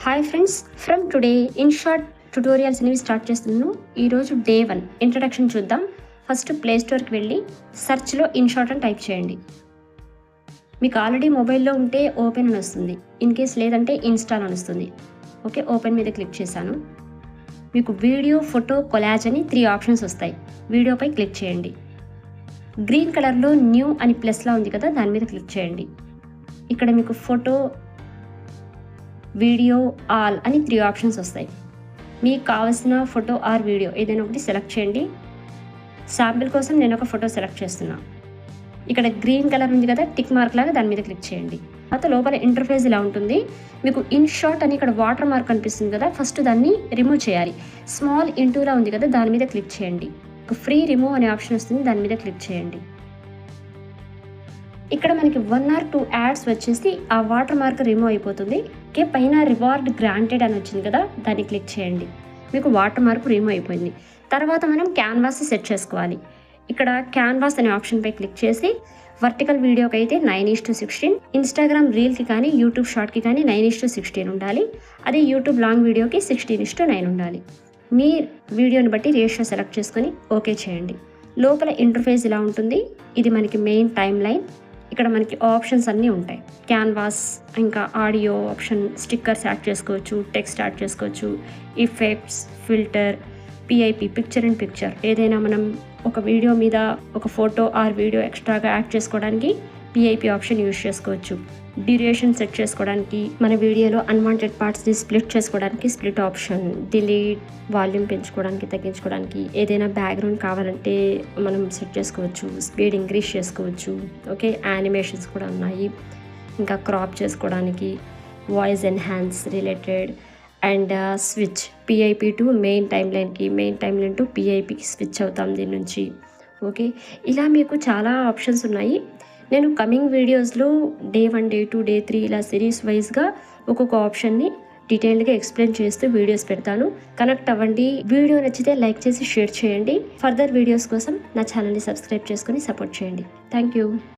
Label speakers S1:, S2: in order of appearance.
S1: Hi friends, from today in short tutorials అనేవి start చేస్తున్నాను. ఈరోజు డే 1 ఇంట్రడక్షన్ చూద్దాం. ఫస్ట్ ప్లే స్టోర్కి వెళ్ళి సెర్చ్లో ఇన్ షార్ట్ అని టైప్ చేయండి. మీకు ఆల్రెడీ మొబైల్లో ఉంటే ఓపెన్ అని వస్తుంది, ఇన్ కేస్ లేదంటే ఇన్స్టాల్ అని వస్తుంది. ఓకే, ఓపెన్ మీద క్లిక్ చేశాను. మీకు వీడియో, ఫోటో, కొలాజ్ అని 3 ఆప్షన్స్ వస్తాయి. వీడియోపై క్లిక్ చేయండి. గ్రీన్ కలర్లో న్యూ అని ప్లస్లా ఉంది కదా, దాని మీద క్లిక్ చేయండి. ఇక్కడ మీకు ఫోటో, వీడియో, ఆల్ అని 3 ఆప్షన్స్ వస్తాయి. మీకు కావాల్సిన ఫోటో ఆర్ వీడియో ఏదైనా ఒకటి సెలెక్ట్ చేయండి. శాంపిల్ కోసం నేను ఒక ఫోటో సెలెక్ట్ చేస్తున్నా. ఇక్కడ గ్రీన్ కలర్ ఉంది కదా, టిక్ మార్క్ లాగా, దాని మీద క్లిక్ చేయండి. తర్వాత లోపల ఇంటర్ఫేస్ ఇలా ఉంటుంది. మీకు ఇన్ షార్ట్ అని ఇక్కడ వాటర్ మార్క్ కనిపిస్తుంది కదా, ఫస్ట్ దాన్ని రిమూవ్ చేయాలి. స్మాల్ ఇంటూలా ఉంది కదా, దాని మీద క్లిక్ చేయండి. ఫ్రీ రిమూవ్ అనే ఆప్షన్ వస్తుంది, దాని మీద క్లిక్ చేయండి. ఇక్కడ మనకి 1 or 2 యాడ్స్ వచ్చేసి ఆ వాటర్ మార్క్ రిమూవ్ అయిపోతుంది. ఓకే, పైన రివార్డ్ గ్రాంటెడ్ అని వచ్చింది కదా, దాన్ని క్లిక్ చేయండి. మీకు వాటర్ మార్క్ రిమూవ్ అయిపోయింది. తర్వాత మనం క్యాన్వాస్ సెట్ చేసుకోవాలి. ఇక్కడ క్యాన్వాస్ అనే ఆప్షన్పై క్లిక్ చేసి వర్టికల్ వీడియోకి అయితే 9:16, ఇన్స్టాగ్రామ్ రీల్కి కానీ యూట్యూబ్ షార్ట్కి కానీ 9:16 ఉండాలి. అదే యూట్యూబ్ లాంగ్ వీడియోకి 16:9 ఉండాలి. మీ వీడియోని బట్టి రేషియో సెలెక్ట్ చేసుకొని ఓకే చేయండి. లోపల ఇంటర్ఫేస్ ఇలా ఉంటుంది. ఇది మనకి మెయిన్ టైమ్ లైన్. ఇక్కడ మనకి ఆప్షన్స్ అన్నీ ఉంటాయి. క్యాన్వాస్, ఇంకా ఆడియో ఆప్షన్, స్టిక్కర్స్ యాడ్ చేసుకోవచ్చు, టెక్స్ట్ యాడ్ చేసుకోవచ్చు, effects, filter, PIP, picture in picture. ఏదైనా మనం ఒక వీడియో మీద ఒక ఫోటో ఆర్ వీడియో ఎక్స్ట్రాగా యాడ్ చేసుకోవడానికి పిఐపి ఆప్షన్ యూజ్ చేసుకోవచ్చు. డ్యూరేషన్ సెట్ చేసుకోవడానికి, మన వీడియోలో అన్వాంటెడ్ పార్ట్స్ని స్ప్లిట్ చేసుకోవడానికి స్ప్లిట్ ఆప్షన్, డిలీట్, వాల్యూమ్ పెంచుకోవడానికి, తగ్గించుకోవడానికి, ఏదైనా బ్యాక్గ్రౌండ్ కావాలంటే మనం సెట్ చేసుకోవచ్చు, స్పీడ్ ఇంక్రీజ్ చేసుకోవచ్చు. ఓకే, యానిమేషన్స్ కూడా ఉన్నాయి. ఇంకా క్రాప్ చేసుకోవడానికి, voice enhance related, and switch PIP to main time లైన్కి, మెయిన్ టైమ్ లైన్ టు పిఐపికి స్విచ్ అవుతాం దీని నుంచి. ఓకే, ఇలా మీకు చాలా ఆప్షన్స్ ఉన్నాయి. నేను కమింగ్ వీడియోస్లో డే 1, డే 2, డే 3 ఇలా సిరీస్ వైజ్గా ఒక్కొక్క ఆప్షన్ని డీటెయిల్డ్గా ఎక్స్ప్లెయిన్ చేస్తూ వీడియోస్ పెడతాను. కనెక్ట్ అవ్వండి. వీడియో నచ్చితే లైక్ చేసి షేర్ చేయండి. ఫర్దర్ వీడియోస్ కోసం నా ఛానల్ని సబ్స్క్రైబ్ చేసుకొని సపోర్ట్ చేయండి. Thank you.